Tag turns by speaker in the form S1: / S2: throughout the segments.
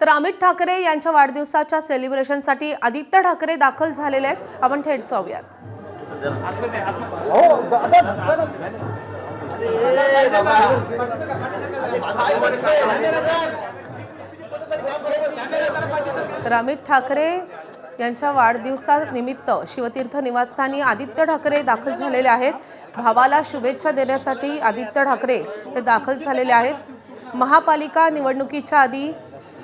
S1: तर अमित ठाकरे यांच्या वाढदिवसाच्या सेलिब्रेशनसाठी आदित्य ठाकरे दाखल झालेले आहेत। आपण थेट जाऊयात। तर अमित ठाकरे यांच्या वाढदिवसानिमित्त शिवतीर्थ निवासस्थानी आदित्य ठाकरे दाखल झालेले आहेत। भावाला शुभेच्छा देण्यासाठी आदित्य ठाकरे हे दाखल झालेले आहेत। महापालिका निवडणुकीच्या आधी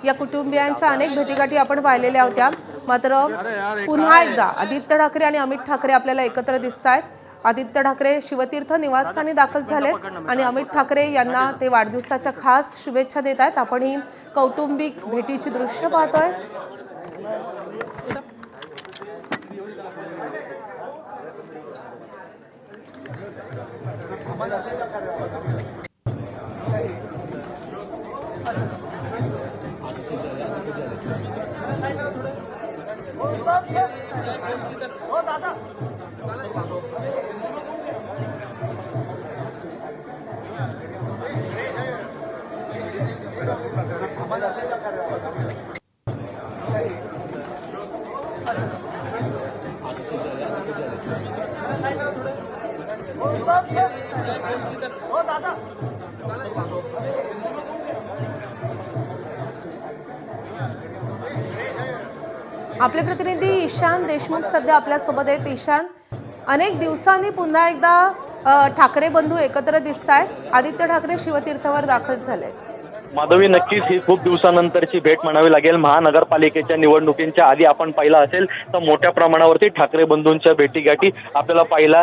S1: या कुटुंबियांच्या अनेक भेटीगाठी आपण पाहिलेल्या होत्या, मात्र पुन्हा एकदा आदित्य ठाकरे आणि अमित ठाकरे आपल्याला एकत्र दिसतायत। आदित्य ठाकरे शिवतीर्थ निवासस्थानी दाखल झालेत आणि अमित ठाकरे यांना ते वाढदिवसाच्या खास शुभेच्छा देत आहेत। आपण ही कौटुंबिक भेटीची दृश्य पाहतोय। आपले प्रतिनिधी ईशान देशमुख सध्या आपल्या सोबत आहेत। ईशान, अनेक दिवसांनी पुन्हा एकदा ठाकरे बंधू एकत्र दिसतायत। आदित्य ठाकरे शिवतीर्थवर दाखल झालेत।
S2: माधवी, नक्कीच ही खूप दिवसानंतरची भेट म्हणावी लागेल। महानगरपालिकेच्या निवडणुकींच्या आधी आपण पाहिलं असेल तर मोठ्या प्रमाणावरती ठाकरे बंधूंच्या भेटीगाठी आपल्याला पाहायला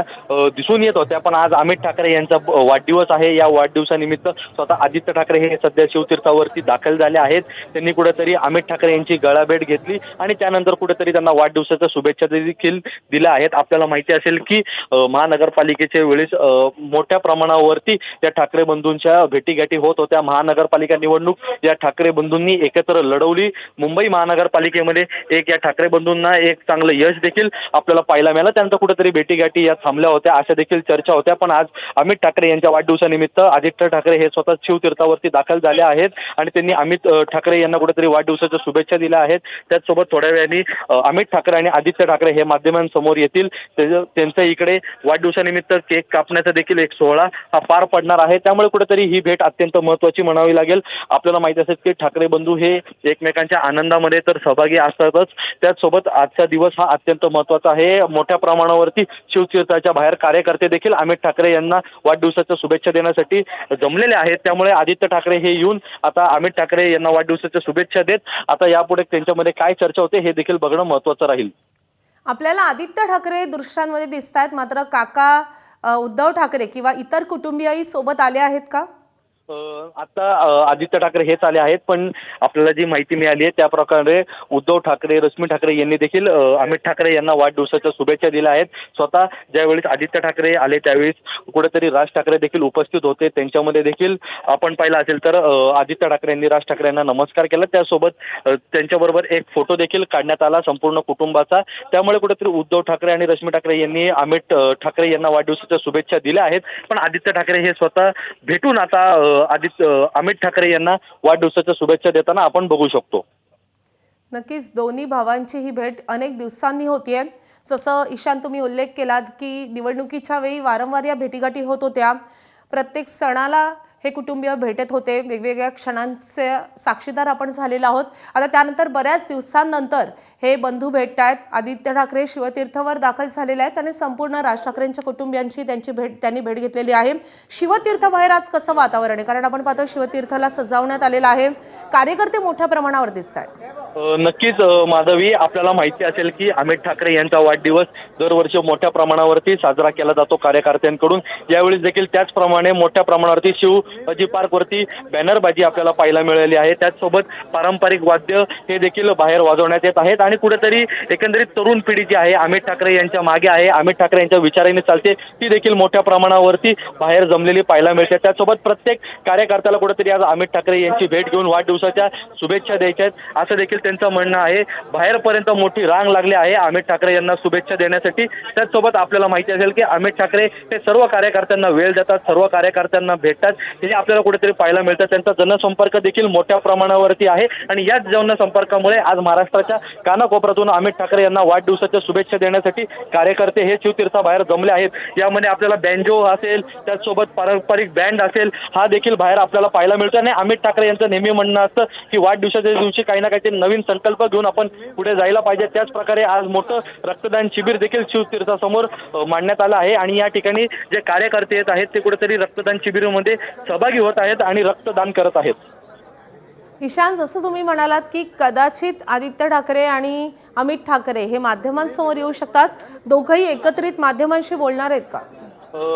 S2: दिसून येत होत्या। पण आज अमित ठाकरे यांचा वाढदिवस आहे। या वाढदिवसानिमित्त स्वतः आदित्य ठाकरे हे सध्या शिवतीर्थावरती दाखल झाले आहेत। त्यांनी कुठेतरी अमित ठाकरे यांची गळाभेट घेतली आणि त्यानंतर कुठेतरी त्यांना वाढदिवसाच्या शुभेच्छा देखील दिल्या आहेत। आपल्याला माहिती असेल की महानगरपालिकेच्या वेळेस मोठ्या प्रमाणावरती या ठाकरे बंधूंच्या भेटीगाठी होत होत्या। महानगरपालिका निवडणूक या ठाकरे बंधूंनी एकत्र लढवली। मुंबई महानगरपालिकेमध्ये या ठाकरे बंधूंना एक चांगलं यश देखील आपल्याला पाहायला मिळालं। त्यानंतर कुठेतरी भेटीगाठी या थांबल्या होत्या अशा देखील चर्चा होत्या। पण आज अमित ठाकरे यांच्या वाढदिवसानिमित्त आदित्य ठाकरे हे स्वतः शिवतीर्थावरती दाखल झाले आहेत आणि त्यांनी अमित ठाकरे यांना कुठेतरी वाढदिवसाच्या शुभेच्छा दिल्या आहेत। त्याचसोबत थोड्या वेळाने अमित ठाकरे आणि आदित्य ठाकरे हे माध्यमांसमोर येतील। त्यांच्या इकडे वाढदिवसानिमित्त केक कापण्याचा देखील एक सोहळा हा पार पडणार आहे। त्यामुळे कुठेतरी ही भेट अत्यंत महत्त्वाची म्हणावी लागेल। आपल्याला माहिती असेल की ठाकरे बंधू हे एकमेकांच्या आनंदामध्ये तर सहभागी असतातच, त्याचसोबत आजचा दिवस हा अत्यंत महत्त्वाचा आहे। मोठ्या प्रमाणावरती शिवतीर्थाच्या बाहेर कार्यकर्ते देखील अमित ठाकरे यांना वाढदिवसाच्या शुभेच्छा देण्यासाठी जमलेले आहेत। त्यामुळे आदित्य ठाकरे हे येऊन आता अमित ठाकरे यांना वाढदिवसाच्या शुभेच्छा देत आता यापुढे त्यांच्यामध्ये काय चर्चा होते हे देखील बघणं महत्त्वाचं राहील।
S1: आपल्याला आदित्य ठाकरे दृश्यांमध्ये दिसतायत, मात्र काका उद्धव ठाकरे किंवा इतर कुटुंबीयही सोबत आले आहेत का?
S2: आता आदित्य ठाकरे हेच आले आहेत, पण आपल्याला जी माहिती मिळाली आहे त्या प्रकारे उद्धव ठाकरे, रश्मी ठाकरे यांनी देखील अमित ठाकरे यांना वाढदिवसाच्या शुभेच्छा दिल्या आहेत। स्वतः ज्यावेळेस आदित्य ठाकरे आले त्यावेळेस कुठेतरी राज ठाकरे देखील उपस्थित होते। त्यांच्यामध्ये देखील आपण पाहिलं असेल तर आदित्य ठाकरे यांनी राज ठाकरे यांना नमस्कार केला। त्यासोबत त्यांच्याबरोबर एक फोटो देखील काढण्यात आला संपूर्ण कुटुंबाचा। त्यामुळे कुठेतरी उद्धव ठाकरे आणि रश्मी ठाकरे यांनी अमित ठाकरे यांना वाढदिवसाच्या शुभेच्छा दिल्या आहेत। पण आदित्य ठाकरे हे स्वतः भेटून आता अमित ठाकरे यांना वाढदिवसाच्या शुभेच्छा देताना आपण बघू शकतो।
S1: नक्कीच दोन्ही भावांची ही भेट अनेक दिवसांनी होतीये। जसं ईशान तुम्ही उल्लेख केलात की निवडणुकीच्या वेळी वारंवार या भेटीगाठी होत होत्या। प्रत्येक सणाला हे कुटुंबीय भेटत होते, वेगवेगळ्या क्षणांचे साक्षीदार आपण झालेलो आहोत। आता त्यानंतर बऱ्याच दिवसांनंतर हे बंधू भेटतायत। आदित्य ठाकरे शिवतीर्थवर दाखल झालेले आहेत आणि संपूर्ण राज ठाकरेंच्या कुटुंबियांची त्यांनी भेट घेतलेली आहे। शिवतीर्थ बाहेर आज कसं वातावरण आहे? कारण आपण पाहतो शिवतीर्थला सजावण्यात आलेलं आहे, कार्यकर्ते मोठ्या प्रमाणावर दिसत आहेत।
S2: नक्कीच माधवी, आपल्याला माहिती असेल की अमित ठाकरे यांचा वाढदिवस दरवर्षी मोठ्या प्रमाणावरती साजरा केला जातो कार्यकर्त्यांकडून। यावेळी देखील त्याचप्रमाणे मोठ्या प्रमाणावरती शिवाजी पार्कवरती बॅनरबाजी आपल्याला पाहायला मिळाली आहे। त्याचसोबत पारंपरिक वाद्य हे देखील बाहेर वाजवण्यात येत आहेत आणि कुठेतरी एकंदरीत तरुण पिढी जी आहे अमित ठाकरे यांच्या मागे आहे, अमित ठाकरे यांच्या विचाराने चालते, ती देखील मोठ्या प्रमाणावरती बाहेर जमलेली पाहायला मिळते। त्यासोबत प्रत्येक कार्यकर्त्याला कुठेतरी आज अमित ठाकरे यांची भेट घेऊन वाढदिवसाच्या शुभेच्छा द्यायच्या आहेत असं देखील त्यांचं म्हणणं आहे। बाहेरपर्यंत मोठी रांग लागली आहे अमित ठाकरे यांना शुभेच्छा देण्यासाठी। त्याचसोबत आपल्याला माहिती असेल की अमित ठाकरे हे सर्व कार्यकर्त्यांना वेळ देतात, सर्व कार्यकर्त्यांना भेटतात। हे आपल्याला कुठेतरी पाहायला मिळतं. त्यांचा जनसंपर्क देखील मोठ्या प्रमाणावरती आहे आणि याच जनसंपर्कामुळे आज महाराष्ट्राच्या कानाकोपऱ्यातून अमित ठाकरे यांना वाढदिवसाच्या शुभेच्छा देण्यासाठी कार्यकर्ते हे शिवतीर्थाबाहेर जमले आहेत. यामध्ये आपल्याला बँजो असेल, त्याचसोबत पारंपरिक बँड असेल, हा देखील बाहेर आपल्याला पाहायला मिळतो. आणि अमित ठाकरे यांचं नेहमी म्हणणं असतं की वाढदिवसाच्या दिवशी काही ना काहीतरी नवीन संकल्प घेऊन आपण पुढे जायला पाहिजे. त्याच प्रकारे आज मोठं रक्तदान शिबिर देखील शिवतीर्थासमोर मांडण्यात आलं आहे आणि या ठिकाणी जे कार्यकर्ते येत आहेत ते कुठेतरी रक्तदान शिबिरामध्ये सहभागी होत आहेत आणि रक्तदान करत आहेत.
S1: ईशान, जसं तुम्ही म्हणालात की कदाचित आदित्य ठाकरे आणि अमित ठाकरे हे माध्यमांसमोर येऊ शकतात, दोघंही एकत्रित माध्यमांशी बोलणार आहेत का?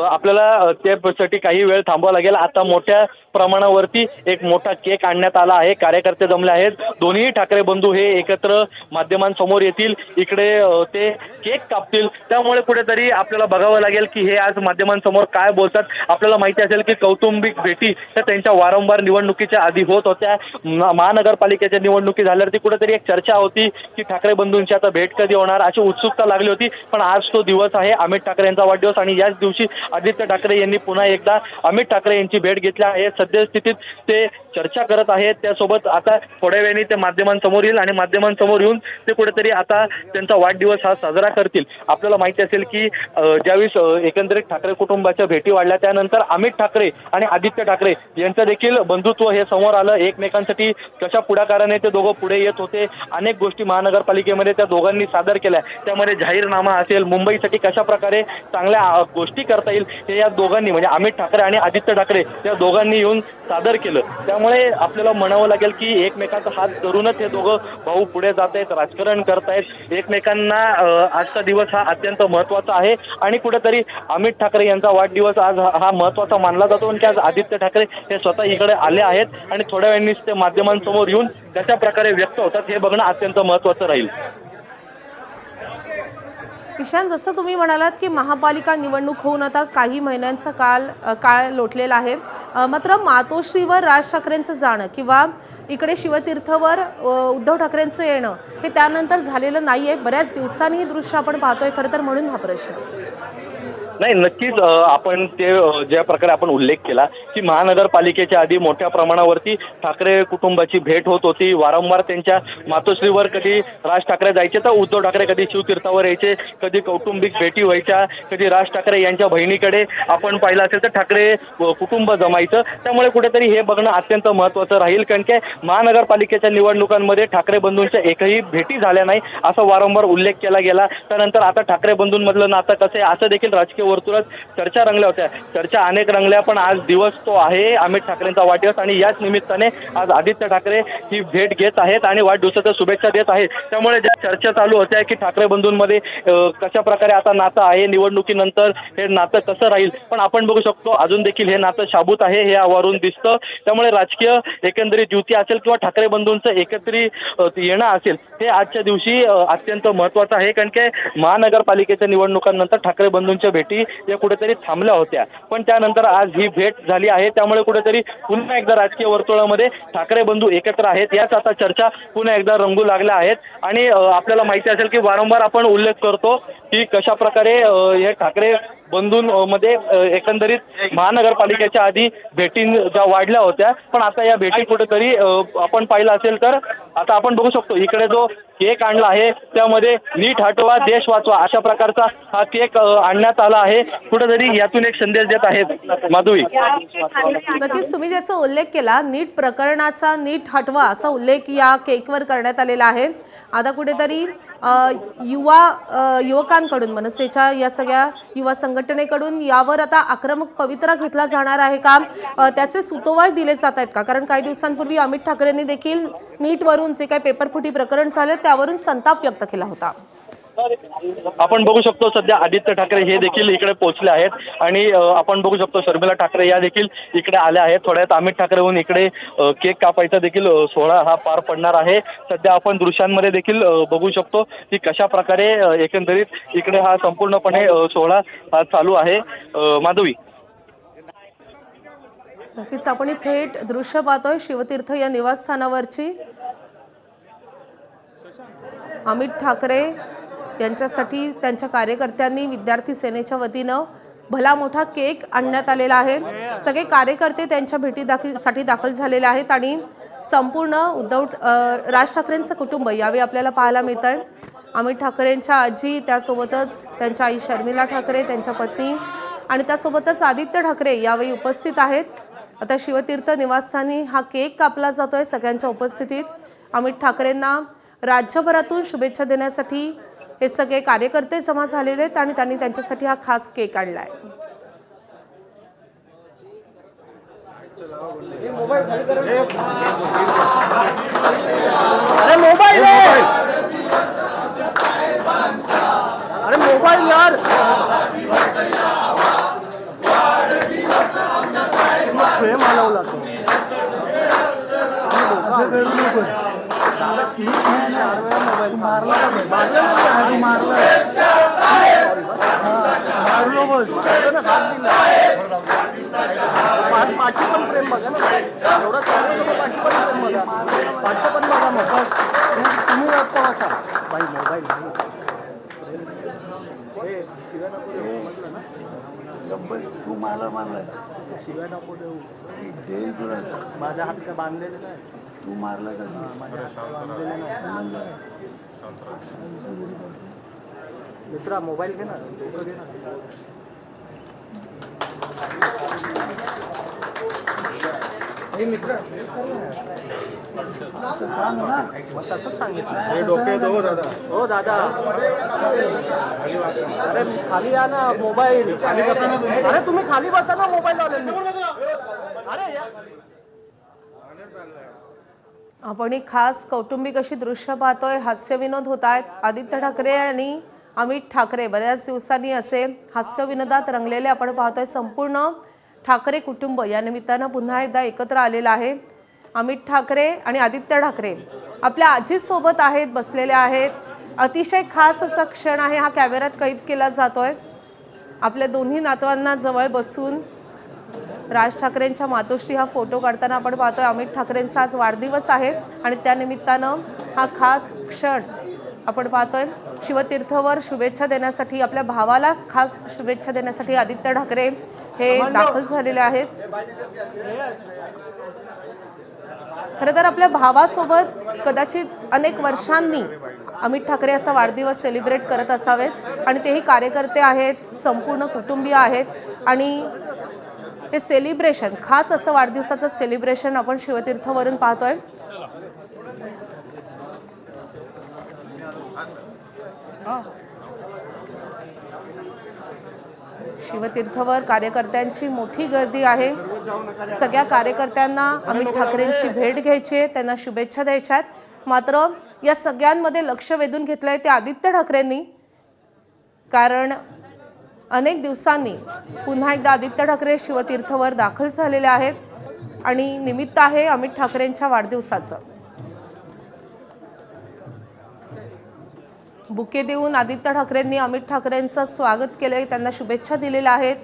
S2: आपल्याला त्यासाठी काही वेळ थांबावा लागेल. आता मोठ्या प्रमाणावरती एक मोठा केक आणण्यात आला आहे. कार्यकर्ते जमले आहेत. दोन्ही ठाकरे बंधू हे एकत्र माध्यमांसमोर येतील. इकडे ते केक कापतील. त्यामुळे कुठेतरी आपल्याला बघावं लागेल की हे आज माध्यमांसमोर काय बोलतात. आपल्याला माहिती असेल की कौटुंबिक भेटी तर त्यांच्या वारंवार निवडणुकीच्या आधी होत होत्या. महानगरपालिकेच्या निवडणुकी झाल्यावरती कुठेतरी एक चर्चा होती की ठाकरे बंधूंची आता भेट कधी होणार अशी उत्सुकता लागली होती. पण आज तो दिवस आहे, अमित ठाकरे यांचा वाढदिवस, आणि याच दिवशी आदित्य ठाकरे यांनी पुन्हा एकदा अमित ठाकरे यांची भेट घेतली आहे. सद्यस्थितीत ते चर्चा करत आहेत. त्यासोबत आता थोड्या वेळाने ते माध्यमांसमोर येईल आणि माध्यमांसमोर येऊन ते कुठेतरी आता त्यांचा वाढदिवस हा साजरा करतील. आपल्याला माहिती असेल की ज्यावेळेस एकंदरीत ठाकरे कुटुंबाच्या भेटी वाढल्या त्यानंतर अमित ठाकरे आणि आदित्य ठाकरे यांचं देखील बंधुत्व हे समोर आलं. एकमेकांसाठी कशा पुढाकाराने ते दोघं पुढे येत होते. अनेक गोष्टी महानगरपालिकेमध्ये त्या दोघांनी सादर केल्या. त्यामध्ये जाहीरनामा असेल, मुंबईसाठी कशा प्रकारे चांगल्या गोष्टी करता येईल हे या दोघांनी म्हणजे अमित ठाकरे आणि आदित्य ठाकरे या दोघांनी येऊन सादर केलं. त्यामुळे आपल्याला म्हणावं लागेल की एकमेकांचा हात धरूनच हे दोघं भाऊ पुढे जात आहेत, राजकारण करतायत. एकमेकांना आजचा दिवस हा अत्यंत महत्त्वाचा आहे आणि कुठेतरी अमित ठाकरे यांचा वाढदिवस आज हा महत्त्वाचा मानला जातो. आणि आज आदित्य ठाकरे हे स्वतः इकडे आले आहेत आणि थोड्या वेळानेच ते माध्यमांसमोर येऊन कशा प्रकारे व्यक्त होतात हे बघणं अत्यंत महत्त्वाचं राहील.
S1: ईशान, जसं तुम्ही म्हणालात की महापालिका निवडणूक होऊन आता काही महिन्यांचा काळ लोटलेला आहे, मात्र मातोश्रीवर राज ठाकरेंचं जाणं किंवा इकडे शिवतीर्थवर उद्धव ठाकरेंचं येणं हे त्यानंतर झालेलं नाहीये. बऱ्याच दिवसांनी ही दृश्य आपण पाहतोय खरं तर, म्हणून हा प्रश्न.
S2: नाही, नक्कीच आपण ते ज्या प्रकारे आपण उल्लेख केला की महानगरपालिकेच्या आधी मोठ्या प्रमाणावरती ठाकरे कुटुंबाची भेट होत होती. वारंवार त्यांच्या मातोश्रीवर कधी राज ठाकरे जायचे तर उद्धव ठाकरे कधी शिवतीर्थावर यायचे, कधी कौटुंबिक भेटी व्हायच्या, कधी राज ठाकरे यांच्या बहिणीकडे आपण पाहिलं असेल तर ठाकरे कुटुंब जमायचं. त्यामुळे कुठेतरी हे बघणं अत्यंत महत्त्वाचं राहील. कारण की महानगरपालिकेच्या निवडणुकांमध्ये ठाकरे बंधूंच्या एकही भेटी झाल्या नाही असा वारंवार उल्लेख केला गेला. त्यानंतर आता ठाकरे बंधूंमधलं नातं कसं आहे असं देखील राजकीय वर्तुळात चर्चा रंगल्या होत्या. चर्चा अनेक रंगल्या, पण आज दिवस तो आहे अमित ठाकरेंचा वाढदिवस आणि याच निमित्ताने आज आदित्य ठाकरे ही भेट घेत आहेत आणि वाढदिवसाच्या शुभेच्छा देत आहेत. त्यामुळे ज्या चर्चा चालू होत्या की ठाकरे बंधूंमध्ये कशा प्रकारे आता नातं आहे, निवडणुकीनंतर हे नातं कसं राहील, पण आपण बघू शकतो अजून देखील हे नातं शाबूत आहे, हे यावरून दिसतं. त्यामुळे राजकीय एकंदरीत युती असेल किंवा ठाकरे बंधूंचं एकत्रित येणं असेल हे आजच्या दिवशी अत्यंत महत्त्वाचं आहे. कारण की महानगरपालिकेच्या निवडणुकांनंतर ठाकरे बंधूंच्या भेटी या कुठेतरी थांबल्या होत्या, पण त्यानंतर आज ही भेट झाली आहे. त्यामुळे कुठेतरी पुन्हा एकदा राजकीय वर्तुळामध्ये ठाकरे बंधू एकत्र आहेत याच आता चर्चा पुन्हा एकदा रंगू लागल्या आहेत. आणि आपल्याला माहिती असेल की वारंवार आपण उल्लेख करतो की कशा प्रकारे हे ठाकरे बंधूंमध्ये एकंदरीत महानगरपालिकेच्या आधी भेटी ज्या वाढल्या होत्या, पण आता या भेटी कुठेतरी आपण पाहिलं असेल तर आता आपण बघू शकतो इकडे जो केक आणला आहे त्यामध्ये नीट हटवा देश वाचवा अशा प्रकारचा हा केक आणण्यात आला आहे. कुठेतरी यातून एक संदेश देत आहेत माधवी.
S1: नक्कीच तुम्ही ज्याचा उल्लेख केला, नीट प्रकरणाचा नीट हटवा असा उल्लेख या केकवर करण्यात आलेला आहे. आता कुठेतरी युवकांकडून मनसेच्या या सगळ्या युवा संघटनेकडून यावर आता आक्रमक पवित्रा घेतला जाणार आहे का, त्याचे सुतोवाच दिले जात आहेत का? कारण काही दिवसांपूर्वी अमित ठाकरेंनी देखील नीटवरून जे काही पेपरफुटी प्रकरण झाले त्यावरून संताप व्यक्त केला होता.
S2: आपण बघू शकतो सध्या आदित्य ठाकरे हे देखील इकडे पोहोचले आहेत आणि आपण बघू शकतो शर्मिला ठाकरे या देखील इकडे आल्या आहेत. थोड्यात अमित ठाकरे होऊन इकडे केक कापायचा देखील सोहळा हा पार पडणार आहे. सध्या आपण दृश्यांमध्ये देखील बघू शकतो की कशा प्रकारे एकंदरीत इकडे हा संपूर्णपणे सोहळा हा चालू आहे. माधवी,
S1: नक्कीच आपण थेट दृश्य पाहतोय शिवतीर्थ या निवासस्थानावरची. अमित ठाकरे यांच्यासाठी त्यांच्या कार्यकर्त्यांनी विद्यार्थी सेनेच्या वतीनं भला मोठा केक आणण्यात आलेला आहे। सगळे कार्यकर्ते त्यांच्या भेटीसाठी दाखल झालेले आहेत आणि संपूर्ण राज ठाकरेंचं कुटुंब यावेळी आपल्याला पाहायला मिळत आहे। अमित ठाकरेंच्या आजी, त्यासोबतच त्यांच्या आई शर्मिला ठाकरे, त्यांच्या पत्नी आणि त्यासोबतच आदित्य ठाकरे यावेळी उपस्थित आहेत। आता शिवतीर्थ निवासस्थानी हा केक कापला जातोय सगळ्यांच्या उपस्थितीत। अमित ठाकरेंना राज्यभरातून शुभेच्छा देण्यासाठी हे सगळे कार्यकर्ते जमा झालेले आहेत आणि त्यांनी त्यांच्यासाठी हा खास केक आणलाय।
S3: अरे मोबाइल यार प्रेम हलवला तो पाठी पण प्रेम बघा ना एवढा पाठी पण प्रेम बघा पाठी पण बघा मग तुम्ही वाटता असा बाई मोबाईल तू मला मारलाय शिव्या नको देऊ देईल तुला माझ्या हात काय बांधलेले नाही तू मारला का माझ्या हात बांधलेले नाही मित्रा मोबाईल घे ना डोकं घे ना हे मित्र असं सांग ना मग तसंच सांगितलं
S4: डोके दो दादा
S3: हो दादा अरे खाली या ना मोबाईल
S4: खाली बसा ना तुम्ही.
S3: अरे तुम्ही खाली बसा ना मोबाईल वाले अरे या
S1: आपण एक खास कौटुंबिक अशी दृश्य पाहतोय। हास्यविनोद होत आहेत। आदित्य ठाकरे आणि अमित ठाकरे बऱ्याच दिवसांनी असे हास्यविनोदात रंगलेले आपण पाहतोय। संपूर्ण ठाकरे कुटुंब या निमित्तानं पुन्हा एकदा एकत्र आलेलं आहे। अमित ठाकरे आणि आदित्य ठाकरे आपल्या आजीसोबत आहेत, बसलेले आहेत। अतिशय खास असा क्षण आहे हा कॅमेऱ्यात कैद केला जातोय। आपल्या दोन्ही नातवांना जवळ बसून राज ठाकरेंच्या मातोश्री हा फोटो काढताना आपण पाहतोय। अमित ठाकरेंचा आज वाढदिवस आहे आणि त्या निमित्तानं हा खास क्षण आपण पाहतोय। शिवतीर्थवर शुभेच्छा देण्यासाठी, आपल्या भावाला खास शुभेच्छा देण्यासाठी आदित्य ठाकरे हे दाखल झालेले आहेत। खरं तर आपल्या भावासोबत कदाचित अनेक वर्षांनी अमित ठाकरे असा वाढदिवस सेलिब्रेट करत असावेत आणि तेही कार्यकर्ते आहेत, संपूर्ण कुटुंबीय आहेत आणि हे सेलिब्रेशन खास असं वाढदिवसाचं सेलिब्रेशन आपण शिवतीर्थवरून पाहतोय। शिवतीर्थवर कार्यकर्त्यांची मोठी गर्दी आहे। सगळ्या कार्यकर्त्यांना अमित ठाकरेंची भेट घ्यायची आहे, त्यांना शुभेच्छा द्यायच्या आहेत। मात्र या सगळ्यांमध्ये लक्ष वेधून घेतलंय ते आदित्य ठाकरेंनी, कारण अनेक दिवसांनी पुन्हा एकदा आदित्य ठाकरे शिवतीर्थवर दाखल झालेले आहेत आणि निमित्त आहे अमित ठाकरेंच्या वाढदिवसाचं। बुके देऊन आदित्य ठाकरेंनी अमित ठाकरेंचं स्वागत केलंय, त्यांना शुभेच्छा दिलेल्या आहेत।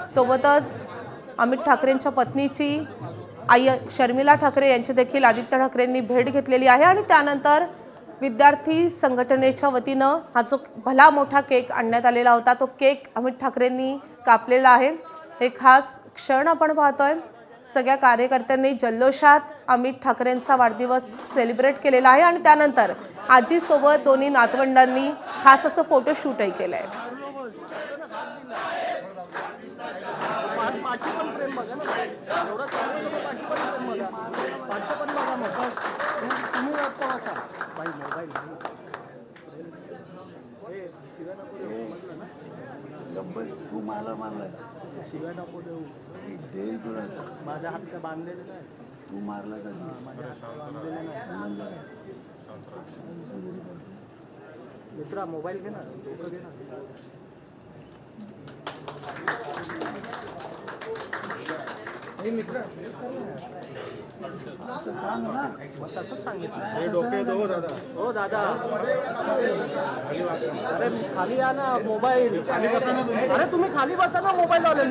S1: सोबतच अमित ठाकरेंच्या पत्नीची आई शर्मिला ठाकरे यांची देखील आदित्य ठाकरेंनी भेट घेतलेली आहे आणि त्यानंतर विद्यार्थी संघटनेच्या वतीनं हा जो भला मोठा केक आणण्यात आलेला होता तो केक अमित ठाकरेंनी कापलेला आहे। हे खास क्षण आपण पाहतोय। सगळ्या कार्यकर्त्यांनी जल्लोषात अमित ठाकरेंचा वाढदिवस सेलिब्रेट केलेला आहे आणि त्यानंतर आजीसोबत दोन्ही नातवंडांनी खास असं फोटोशूटही केलंय।
S3: पाठी पण प्रेम बघा ना एवढा पाठी पण प्रेम बघा पाठी पण बघा मग तुम्ही वाटता असा बाई मोबाईल तू मला मारलाय शिव्या नको देऊ देईल तुला माझ्या हात काय बांधलेले नाही तू मारला का माझ्या हात बांधलेले नाही मित्रा मोबाईल घे ना डोकं घे ना हे मित्र असं सांग ना मग तसंच सांगितलं
S4: डोके दो दादा
S3: हो दादा अरे खाली या ना मोबाईल
S4: खाली बसा ना तुम्ही.
S3: अरे तुम्ही खाली बसा ना मोबाईल वाले